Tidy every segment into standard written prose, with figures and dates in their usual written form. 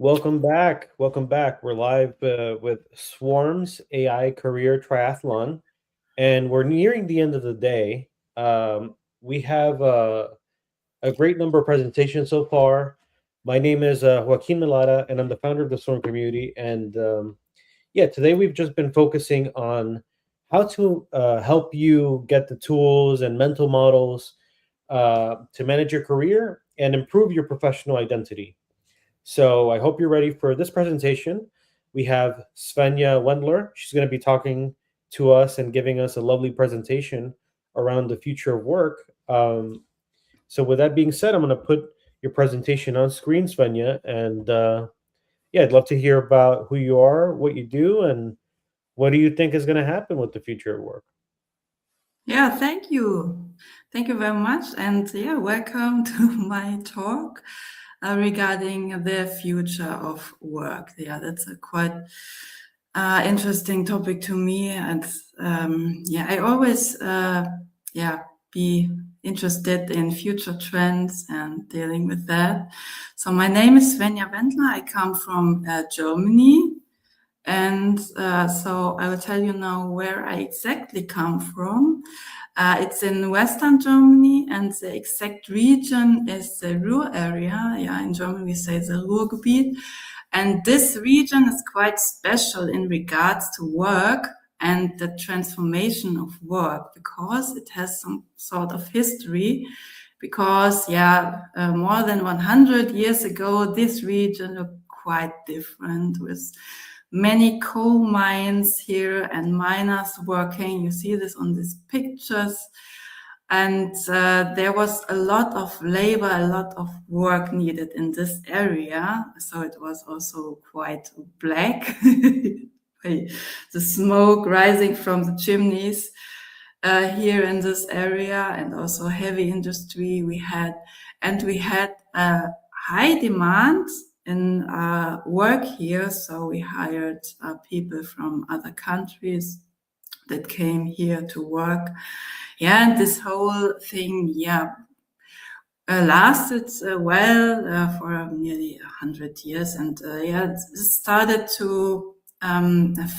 Welcome back. Welcome back. We're live with Swarm's AI Career Triathlon, and we're nearing the end of the day. We have a great number of presentations so far. My name is Joaquin Milata, and I'm the founder of the Swarm community. And yeah, today we've just been focusing on how to help you get the tools and mental models to manage your career and improve your professional identity. So I hope you're ready for this presentation. We have Svenja Wendler. She's going to be talking to us and giving us a lovely presentation around the future of work. So with that being said, I'm going to put your presentation on screen, Svenja, and yeah, I'd love to hear about who you are, what you do, and what do you think is going to happen with the future of work. Yeah, thank you. Thank you very much. And yeah, welcome to my talk regarding the future of work. Yeah, that's a quite interesting topic to me. And yeah, I always be interested in future trends and dealing with that. So my name is Svenja Wendler. I come from Germany. And so I will tell you now where I exactly come from. It's in Western Germany, and the exact region is the Ruhr area. Yeah, in German we say the Ruhrgebiet. And this region is quite special in regards to work and the transformation of work, because it has some sort of history. Because more than 100 years ago, this region looked quite different, with many coal mines here and miners working. You see this on these pictures. And there was a lot of labor, a lot of work needed in this area. So it was also quite black. The smoke rising from the chimneys here in this area, and also heavy industry we had. And we had a high demand in work here. So we hired people from other countries that came here to work. Yeah, and this whole thing, lasted well for nearly 100 years. And it started to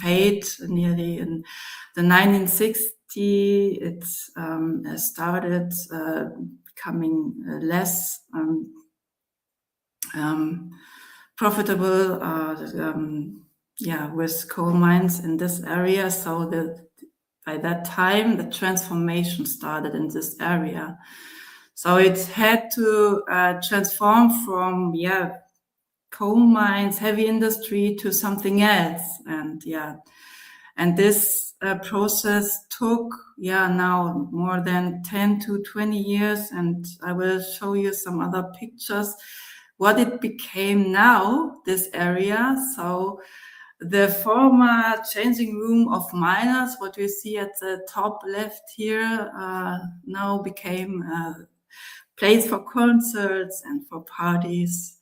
fade nearly in the 1960s. It started becoming less profitable, with coal mines in this area. So by that time, the transformation started in this area. So it had to transform from coal mines, heavy industry, to something else. And this process took now more than 10 to 20 years. And I will show you some other pictures what it became now, this area. So the former changing room of miners, what you see at the top left here, now became a place for concerts and for parties.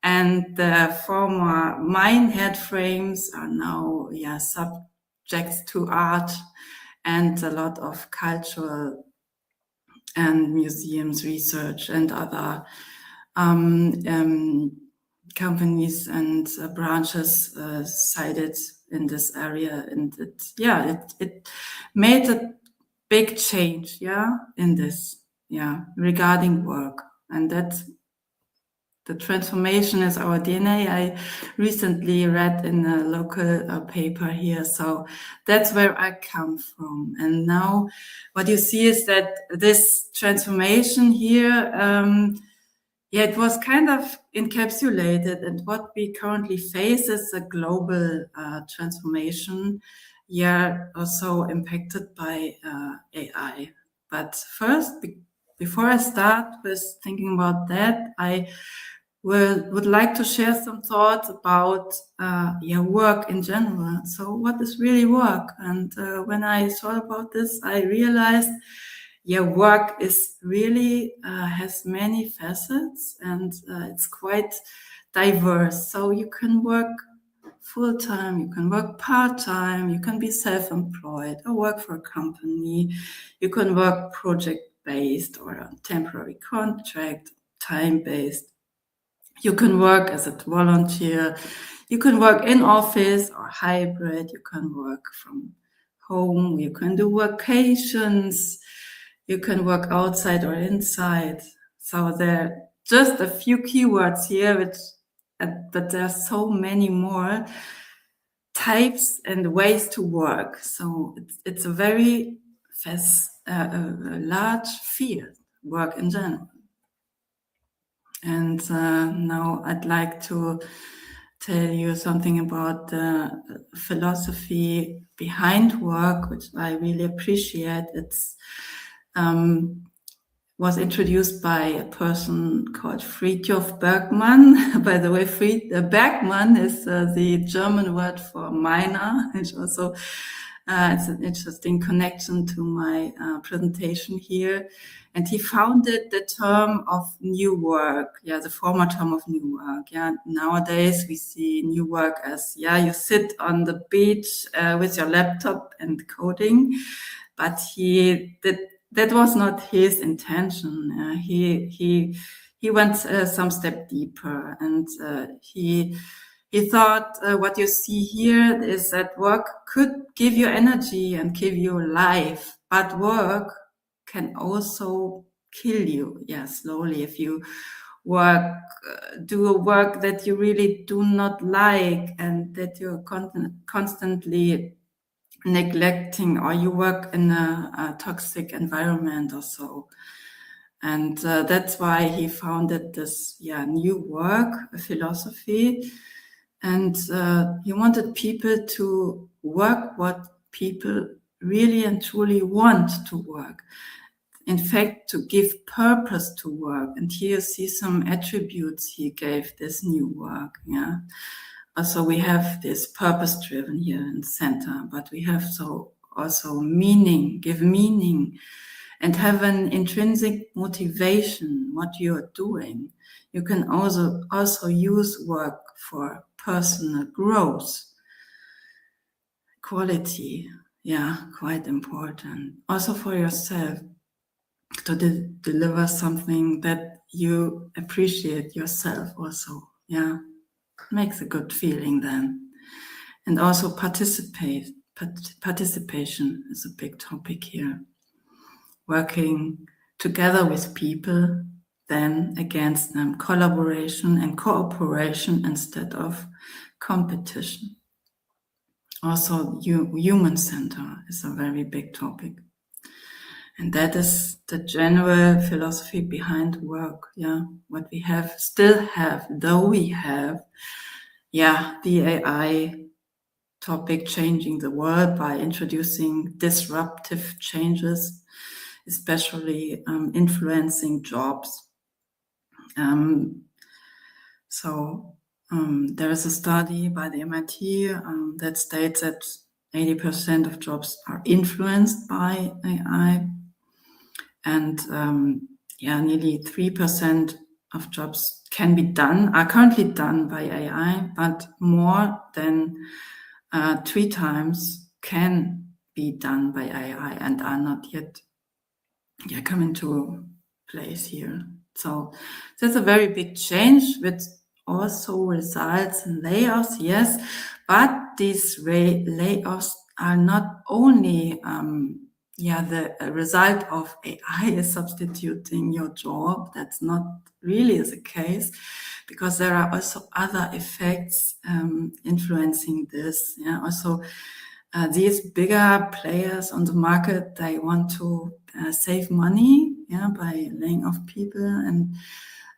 And the former mine head frames are now subjects to art and a lot of cultural and museums research and other companies and branches sited in this area. And it made a big change in this regarding work. And that the transformation is our DNA. I recently read in a local paper here. So that's where I come from. And now what you see is that this transformation here, it was kind of encapsulated, and what we currently face is a global transformation, also impacted by AI. But first, before I start with thinking about that, I would like to share some thoughts about work in general. So what is really work? And when I thought about this, I realized work is really has many facets, and it's quite diverse. So you can work full-time, you can work part-time, you can be self-employed or work for a company, you can work project-based or a temporary contract, time-based. You can work as a volunteer. You can work in office or hybrid. You can work from home. You can do vacations. You can work outside or inside. So there are just a few keywords here, but there are so many more types and ways to work. So it's a very a large field, work in general. And now I'd like to tell you something about the philosophy behind work, which I really appreciate. It's was introduced by a person called Friedhof Bergmann. By the way, Bergmann is the German word for miner, which also it's an interesting connection to my presentation here. And he founded the term of new work, the former term of new work. Nowadays we see new work as, you sit on the beach with your laptop and coding, but that was not his intention. He went some step deeper, and he thought what you see here is that work could give you energy and give you life, but work can also kill you, slowly, if you do a work that you really do not like and that you're constantly neglecting, or you work in a toxic environment or so. And that's why he founded this new work philosophy. And he wanted people to work what people really and truly want to work. In fact, to give purpose to work. And here you see some attributes he gave this new work. Also, we have this purpose-driven here in the center, but we have also meaning, give meaning, and have an intrinsic motivation, what you are doing. You can also use work for personal growth, quality, quite important. Also for yourself, to deliver something that you appreciate yourself also, makes a good feeling then. And also participation is a big topic here. Working together with people, then against them, collaboration and cooperation instead of competition. Also, human center is a very big topic. And that is the general philosophy behind work, what we still have, though we have, the AI topic changing the world by introducing disruptive changes, especially influencing jobs. There is a study by the MIT that states that 80% of jobs are influenced by AI, and nearly 3% of jobs are currently done by AI, but more than 3 times can be done by AI and are not yet coming to place here. So that's a very big change, which also results in layoffs, yes, but these layoffs are not only the result of AI substituting your job. That's not really the case, because there are also other effects influencing this. Also, these bigger players on the market, they want to save money by laying off people and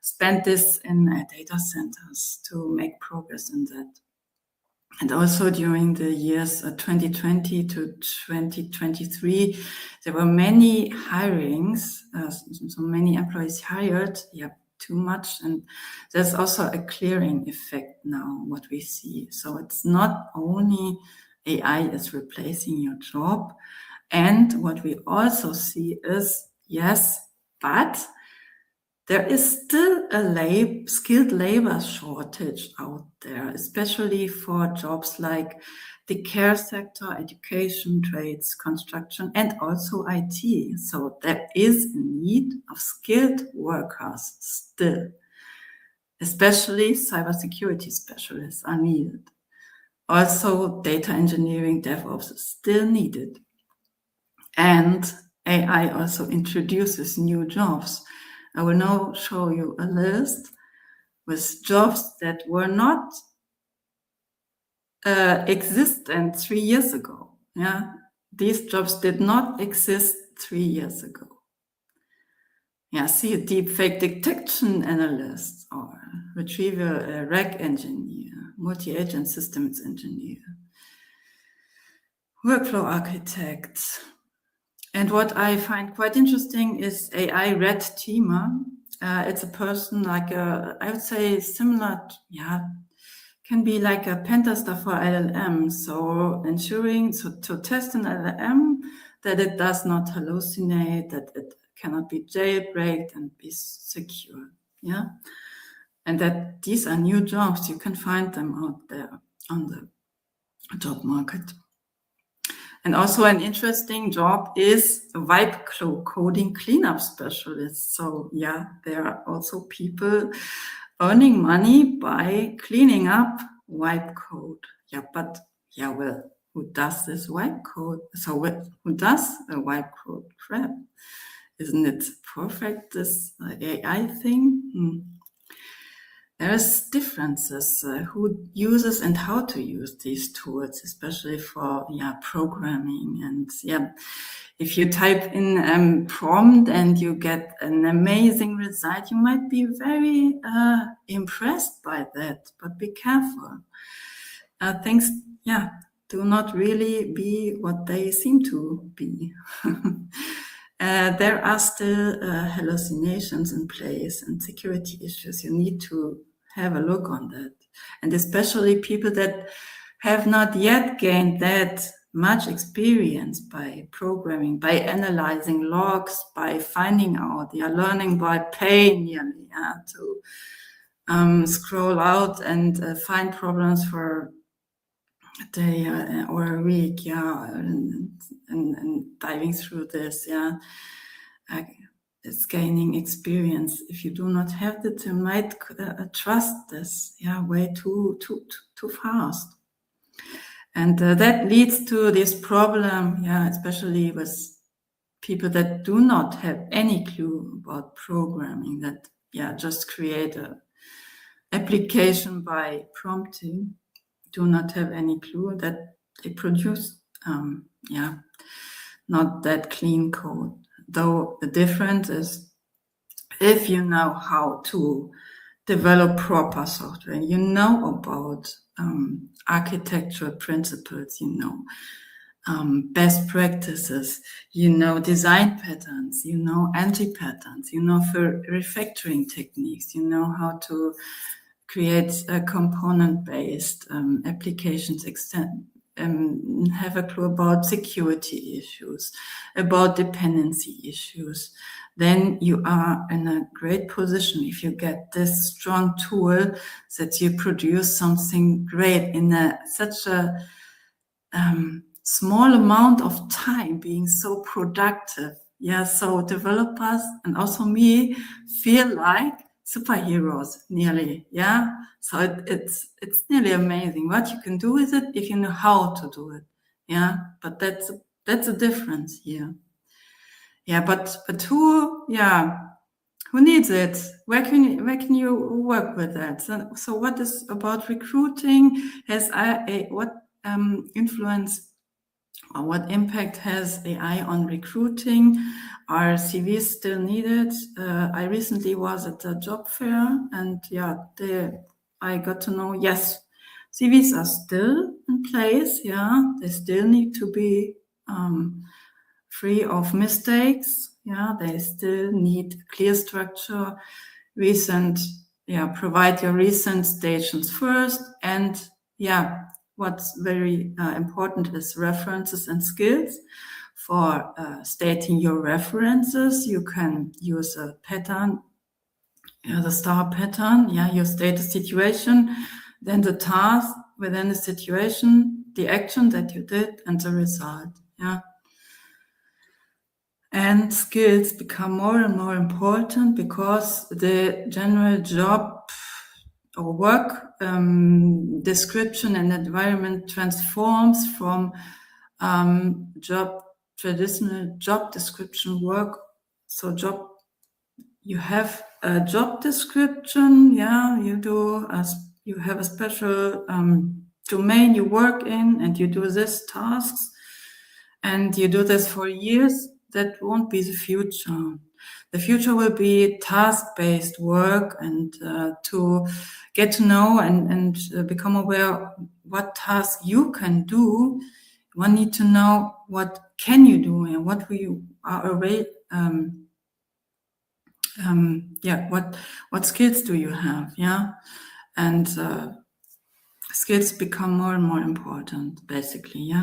spend this in data centers to make progress in that. And also during the years 2020 to 2023, there were many hirings, so many employees hired, too much. And there's also a clearing effect now, what we see. So it's not only AI is replacing your job. And what we also see is, yes, but there is still a skilled labor shortage out there, especially for jobs like the care sector, education, trades, construction, and also IT. So there is a need of skilled workers still. Especially cybersecurity specialists are needed. Also, data engineering, DevOps is still needed. And AI also introduces new jobs. I will now show you a list with jobs that were not existent 3 years ago. Yeah, these jobs did not exist 3 years ago. Yeah, see a deepfake detection analyst or retrieval RAG engineer, multi-agent systems engineer, workflow architect. And what I find quite interesting is AI red teamer. It's a person like I would say similar, can be like a pen tester for LLM. So ensuring to test an LLM that it does not hallucinate, that it cannot be jailbreaked and be secure. Yeah. And that these are new jobs. You can find them out there on the job market. And also an interesting job is a wipe coding cleanup specialist. So yeah, there are also people earning money by cleaning up wipe code. Yeah, but yeah, well, who does this wipe code? So who does a wipe code crap? Isn't it perfect, this AI thing? There's differences who uses and how to use these tools, especially for programming. And if you type in prompt and you get an amazing result, you might be very impressed by that. But be careful. Things do not really be what they seem to be. There are still hallucinations in place and security issues. You need to have a look on that. And especially people that have not yet gained that much experience by programming, by analyzing logs, by finding out. They are learning by pain nearly to scroll out and find problems for a day or a week, and diving through this, it's gaining experience. If you do not have that, you might trust this, way too fast, and that leads to this problem, especially with people that do not have any clue about programming, that just create a application by prompting, do not have any clue that they produce not that clean code. Though the difference is, if you know how to develop proper software, you know about architectural principles, you know best practices, you know design patterns, you know anti-patterns, you know for refactoring techniques, you know how to create component-based applications, have a clue about security issues, about dependency issues, then you are in a great position if you get this strong tool that you produce something great in such a small amount of time, being so productive. So developers and also me feel like superheroes nearly. So it's nearly amazing what you can do with it if you know how to do it. But that's a difference here. But who needs it? Where can you work with that? So what is about recruiting? Has what influence or what impact has AI on recruiting? Are CVs still needed? I recently was at a job fair, and I got to know, yes, CVs are still in place. They still need to be free of mistakes. They still need clear structure, provide your recent stations first, and what's very important is references and skills. For stating your references, you can use a pattern, the STAR pattern. You state the situation, then the task within the situation, the action that you did, and the result. And skills become more and more important because the general job our work description and environment transforms from traditional job description work. So you have a job description, you have a special domain you work in, and you do these tasks, and you do this for years. That won't be the future. The future will be task-based work, and to get to know and become aware what tasks you can do. One need to know what can you do and what you are what skills do you have, and skills become more and more important, basically,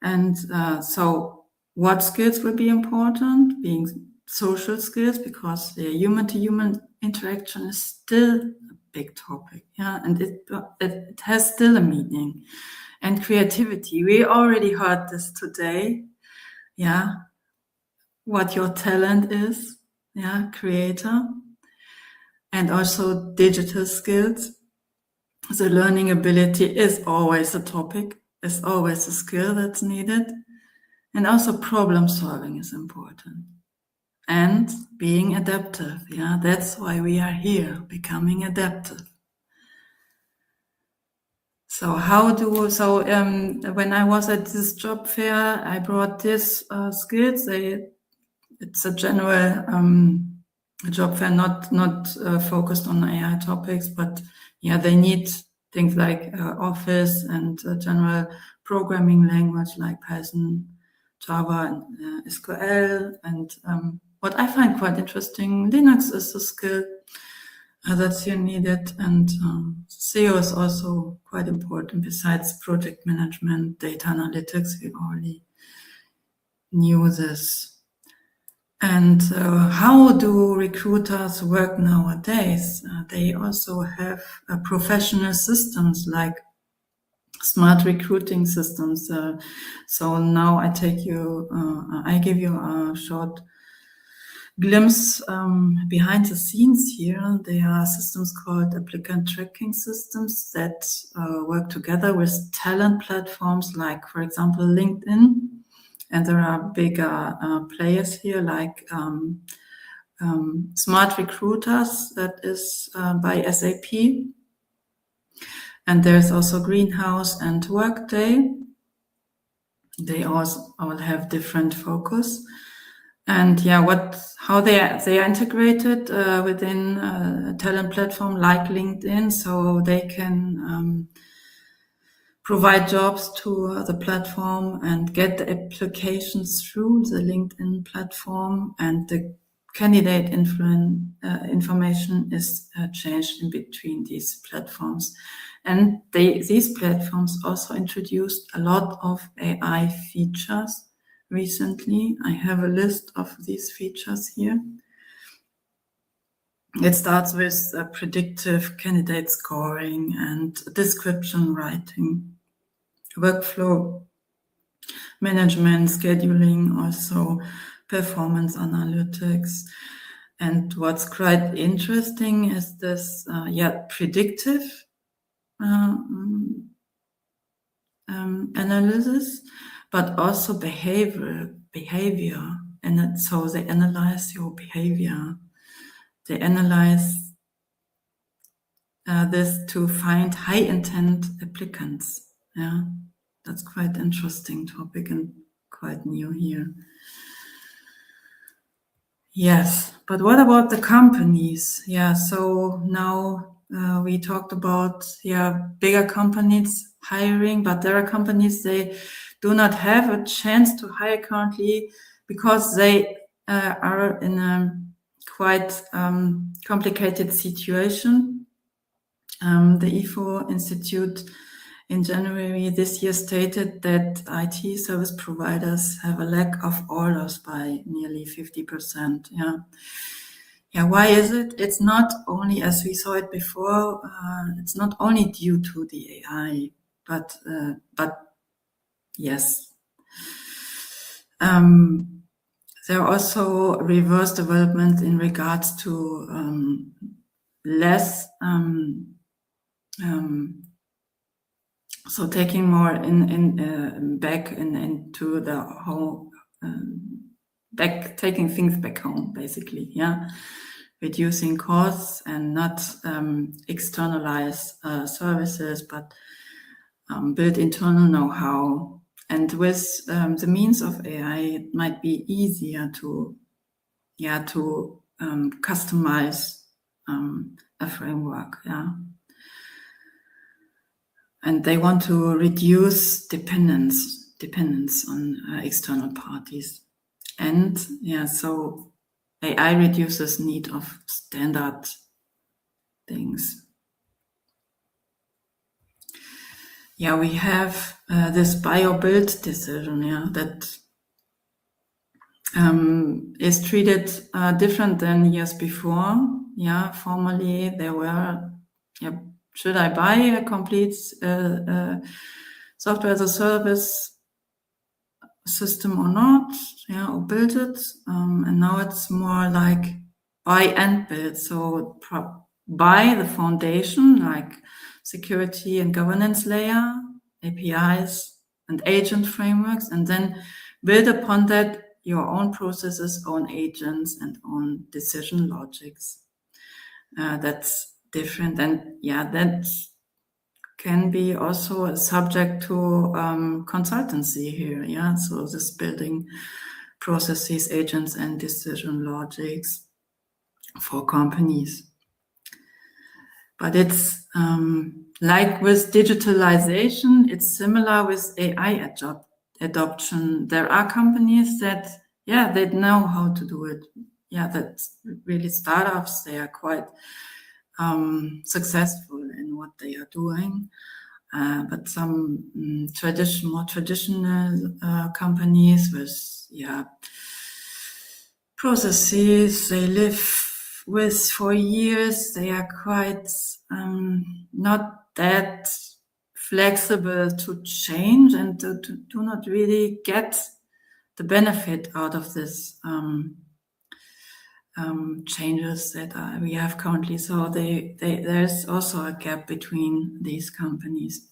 and so what skills will be important? Being social skills, because the human-to-human interaction is still a big topic, and it has still a meaning. And creativity, we already heard this today, what your talent is, creator, and also digital skills. The learning ability is always a topic, is always a skill that's needed. And also problem solving is important. And being adaptive, that's why we are here, becoming adaptive. So when I was at this job fair, I brought these skills. It's a general job fair, not focused on AI topics, but they need things like Office and general programming language like Python, Java, and SQL. And what I find quite interesting, Linux is a skill that's here needed, and SEO is also quite important. Besides project management, data analytics, we already knew this. And how do recruiters work nowadays? They also have professional systems like smart recruiting systems. So now I give you a short glimpse behind the scenes here. There are systems called applicant tracking systems that work together with talent platforms like, for example, LinkedIn. And there are bigger players here like Smart Recruiters, that is by SAP. And there's also Greenhouse and Workday. They all have different focus. And how they are integrated within a talent platform like LinkedIn, so they can provide jobs to the platform and get the applications through the LinkedIn platform, and the candidate information is changed in between these platforms. And these platforms also introduced a lot of AI features recently. I have a list of these features here. It starts with predictive candidate scoring and description writing, workflow management, scheduling, also performance analytics. And what's quite interesting is this predictive analysis, but also behavior. And so they analyze your behavior. They analyze this to find high intent applicants. That's quite interesting topic and quite new here. Yes, but what about the companies? So now we talked about bigger companies hiring, but there are companies, they do not have a chance to hire currently because they are in a quite complicated situation. The IFO Institute in January this year stated that IT service providers have a lack of orders by nearly 50%. Why is it? It's not only, as we saw it before, it's not only due to the AI, but yes. There are also reverse developments in regards to less So taking more back into the whole, taking things back home, basically, yeah, reducing costs and not externalize services, but build internal know-how. And with the means of AI, it might be easier to customize a framework, yeah. And they want to reduce dependence on external parties. And so AI reduces need of standard things. Yeah, we have this buy-or-build decision, that is treated different than years before. Yeah, formerly there were, should I buy a complete software as a service system or not, or build it, and now it's more like buy and build. So buy the foundation, like security and governance layer, APIs and agent frameworks, and then build upon that your own processes, own agents, and own decision logics. That's different, and that can be also subject to consultancy here. Yeah, so this building processes, agents, and decision logics for companies. But it's like with digitalization, it's similar with AI adoption. There are companies that, they know how to do it. Yeah, that's really startups. They are quite successful in what they are doing. But some more traditional companies with processes they live with for years, they are quite not that flexible to change and do not really get the benefit out of this changes that we have currently. So there's also a gap between these companies.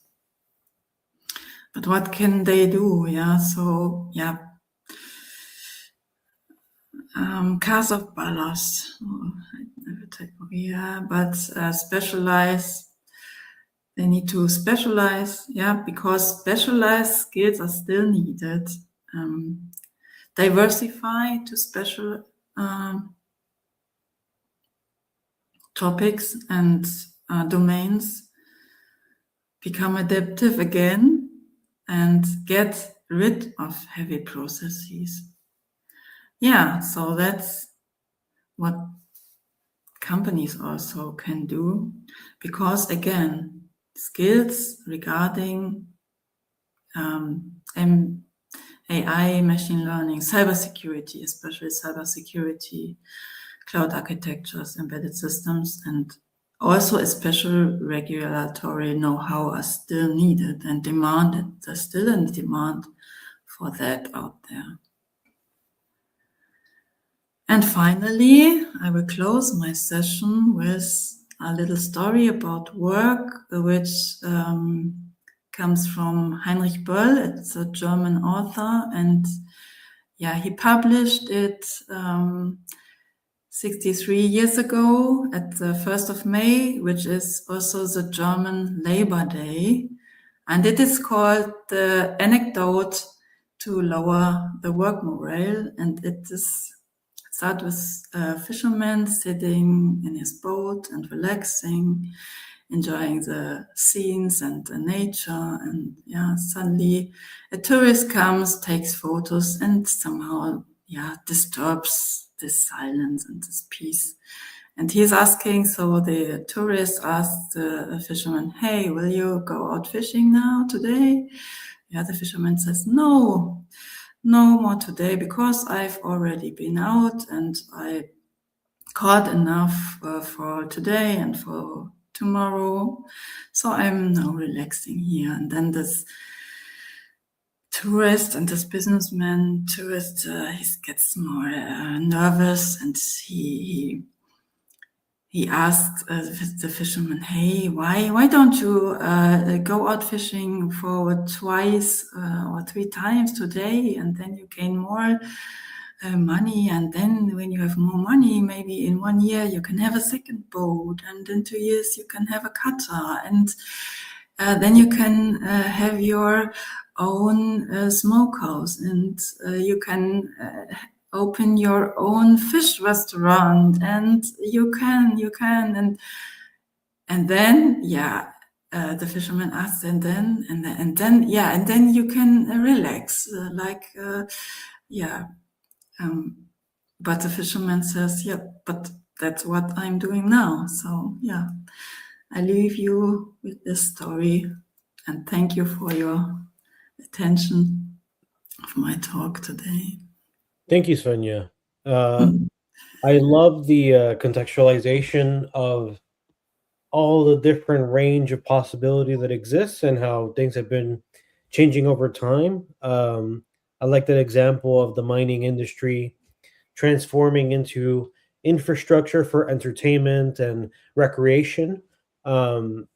But what can they do? So cars of ballast. But specialize. They need to specialize, because specialized skills are still needed. Diversify to special topics and domains. Become adaptive again and get rid of heavy processes. So that's what companies also can do, because again, skills regarding AI, machine learning, cybersecurity, especially cybersecurity, cloud architectures, embedded systems, and also a special regulatory know-how are still needed and demanded. There's still a demand for that out there. And finally, I will close my session with a little story about work, which comes from Heinrich Böll. It's a German author, and he published it 63 years ago at the 1st of May, which is also the German Labor Day. And it is called The Anecdote to Lower the Work Morale. And it starts with a fisherman sitting in his boat and relaxing, enjoying the scenes and the nature. And suddenly a tourist comes, takes photos, and somehow disturbs this silence and this peace. And he's asking, so the tourist asks the fisherman, "Hey, will you go out fishing now today?" The fisherman says, no more today, because I've already been out and I caught enough for today and for tomorrow. So I'm now relaxing here. And then this tourist and this businessman he gets more nervous, and he he asked the fisherman, "Hey, why don't you go out fishing for twice or three times today, and then you gain more money, and then when you have more money, maybe in 1 year you can have a second boat, and in 2 years you can have a cutter, and then you can have your own smokehouse, and you can open your own fish restaurant, and you can, and then the fisherman asks, and then you can relax, yeah. But the fisherman says, yeah, but that's what I'm doing now. So yeah, I leave you with this story, and thank you for your attention of my talk today. Thank you, Svenja. I love the contextualization of all the different range of possibility that exists and how things have been changing over time. I like that example of the mining industry transforming into infrastructure for entertainment and recreation. Um,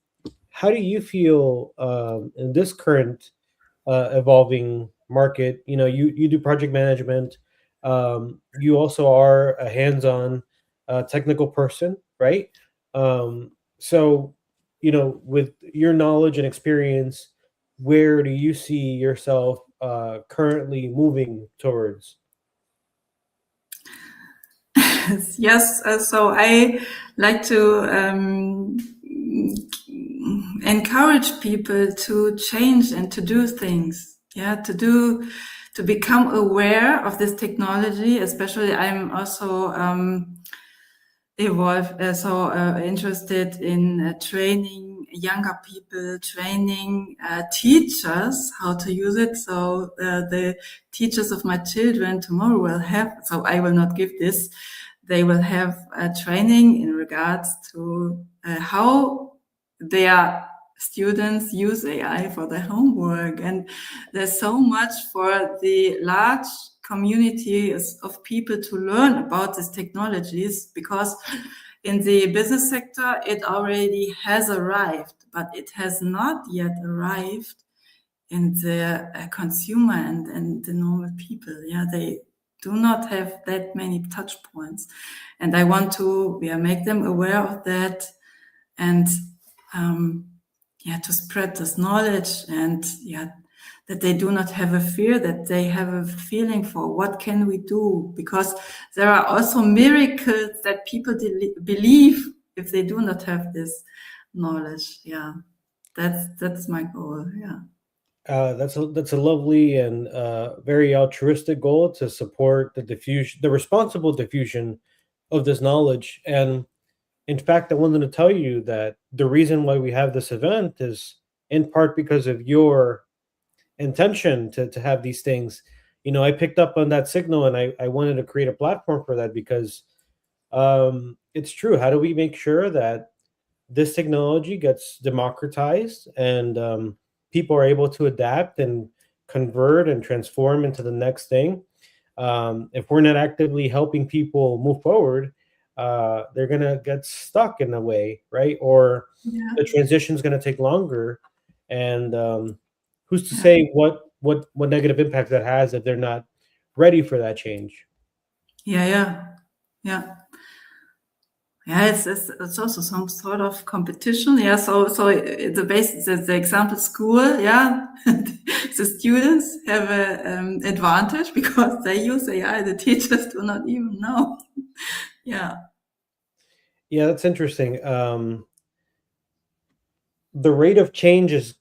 how do you feel in this current evolving market? You know, you do project management. You also are a hands-on technical person, right? So, you know, with your knowledge and experience, where do you see yourself currently moving towards? Yes, so I like to encourage people to change and to do things. Yeah, to become aware of this technology. Especially, I'm also interested in training younger people, training teachers how to use it. So the teachers of my children tomorrow will have. So I will not give this. They will have training in regards to how their students use AI for their homework. And there's so much for the large communities of people to learn about these technologies, because in the business sector it already has arrived, but it has not yet arrived in the consumer and the normal people. Yeah, they do not have that many touch points, and I want to make them aware of that, and to spread this knowledge, and that they do not have a fear, that they have a feeling for what can we do, because there are also miracles that people believe if they do not have this knowledge. Yeah, that's my goal. Yeah. That's a lovely and very altruistic goal to support the diffusion, the responsible diffusion of this knowledge. And in fact, I wanted to tell you that the reason why we have this event is in part because of your intention to have these things. You know, I picked up on that signal, and I wanted to create a platform for that because it's true. How do we make sure that this technology gets democratized and people are able to adapt and convert and transform into the next thing? If we're not actively helping people move forward, they're gonna get stuck in a way, right? Or Yeah. the transition is gonna take longer, and who's to Yeah. say what negative impact that has if they're not ready for that change? Yeah. Yeah. Yeah. Yeah, it's also some sort of competition. Yeah, so the base, the example school. Yeah, the students have an advantage because they use AI. The teachers do not even know. Yeah, Yeah, that's interesting. The rate of change is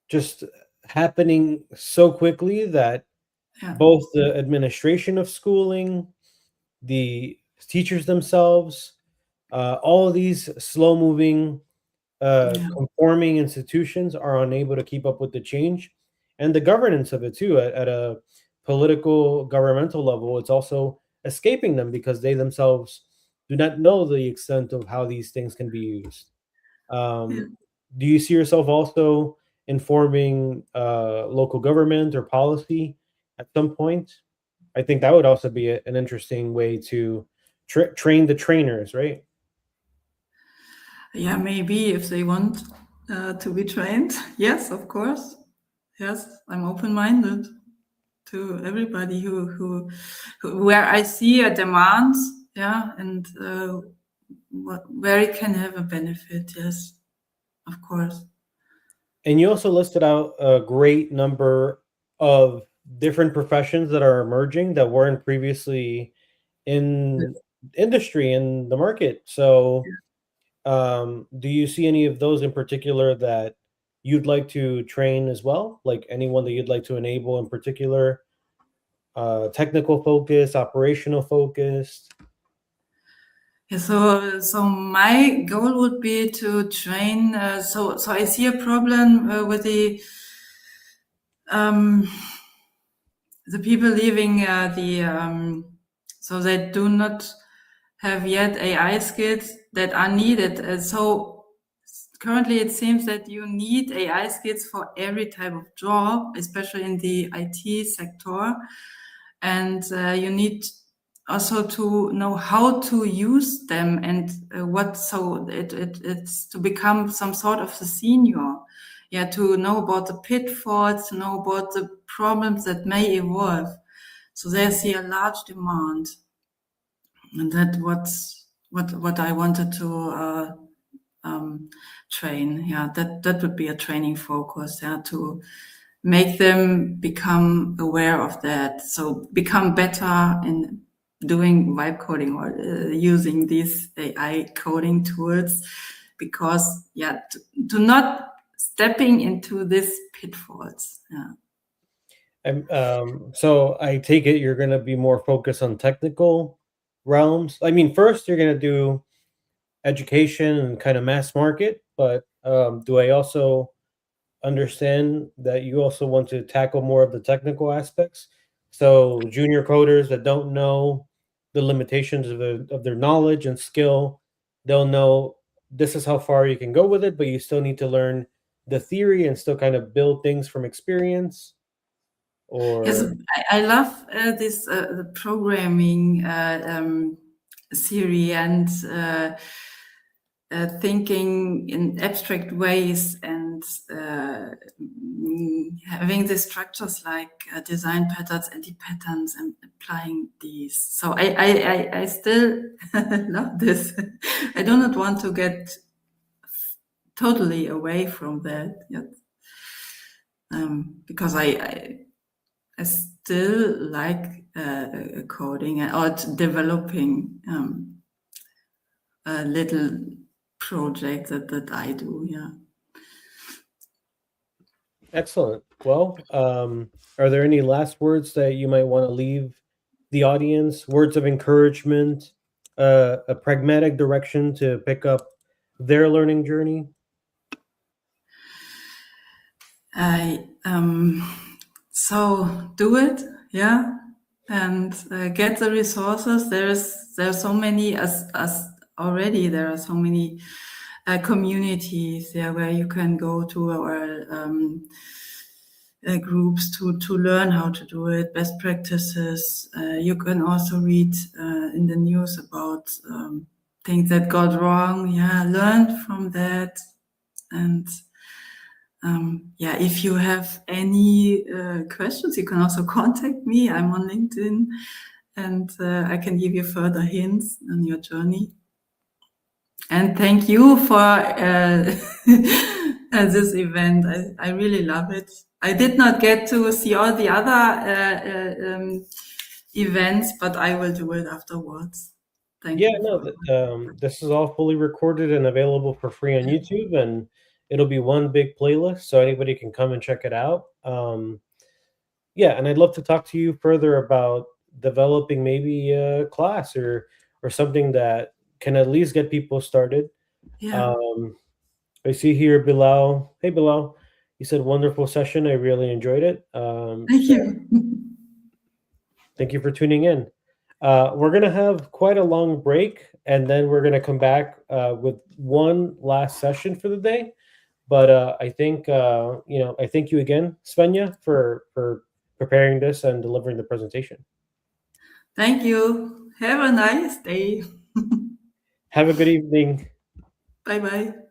just happening so quickly that yeah, both the administration of schooling, the teachers themselves, all of these slow moving, yeah, conforming institutions are unable to keep up with the change and the governance of it too. At a political, governmental level, it's also escaping them because they themselves do not know the extent of how these things can be used. yeah. Um, do you see yourself also informing local government or policy at some point? I think that would also be an interesting way to train the trainers, right? Yeah, maybe if they want to be trained. Yes, of course. Yes, I'm open-minded to everybody who where I see a demand, yeah, and where it can have a benefit. Yes, of course. And you also listed out a great number of different professions that are emerging that weren't previously in industry in the market. So, do you see any of those in particular that you'd like to train as well? Like anyone that you'd like to enable in particular, technical focus, operational focused? Yeah, so my goal would be to train. So I see a problem with um, the people leaving so they do not have yet AI skills that are needed. So currently it seems that you need AI skills for every type of job, especially in the IT sector. And you need also to know how to use them and it's to become some sort of the senior. Yeah, to know about the pitfalls, to know about the problems that may evolve. So there's here a large demand, and what I wanted to train. Yeah, that would be a training focus. Yeah, to make them become aware of that. So become better in doing vibe coding or using these AI coding tools, because yeah, to not stepping into these pitfalls. Yeah. And so I take it you're going to be more focused on technical realms. I mean, first you're going to do education and kind of mass market, but do I also understand that you also want to tackle more of the technical aspects? So junior coders that don't know the limitations of their knowledge and skill, they'll know this is how far you can go with it, but you still need to learn the theory and still kind of build things from experience. Yes, Or I love this the programming theory and thinking in abstract ways and having the structures like design patterns, anti-patterns, and applying these. So I still love this. I do not want to get totally away from that yet, because I still like coding or developing a little project that I do. Yeah. excellent. Well, are there any last words that you might want to leave the audience? Words of encouragement, a pragmatic direction to pick up their learning journey? I so do it, yeah, and get the resources. There's so many as already. There are so many communities there where you can go to, or groups to learn how to do it, best practices. You can also read in the news about things that got wrong. Yeah, learn from that. And yeah, if you have any questions, you can also contact me. I'm on LinkedIn, and I can give you further hints on your journey. And thank you for this event. I really love it. I did not get to see all the other events, but I will do it afterwards. Thank Yeah, you no, for. this is all fully recorded and available for free on YouTube, and it'll be one big playlist, so anybody can come and check it out. Yeah, and I'd love to talk to you further about developing maybe a class or something that can at least get people started. Yeah, Um, I see here Bilal. Hey Bilal, you said wonderful session. I really enjoyed it. thank So you. thank you for tuning in. We're gonna have quite a long break, and then we're gonna come back with one last session for the day. But I think I thank you again, Svenja, for preparing this and delivering the presentation. Thank you. Have a nice day. Have a good evening. Bye bye.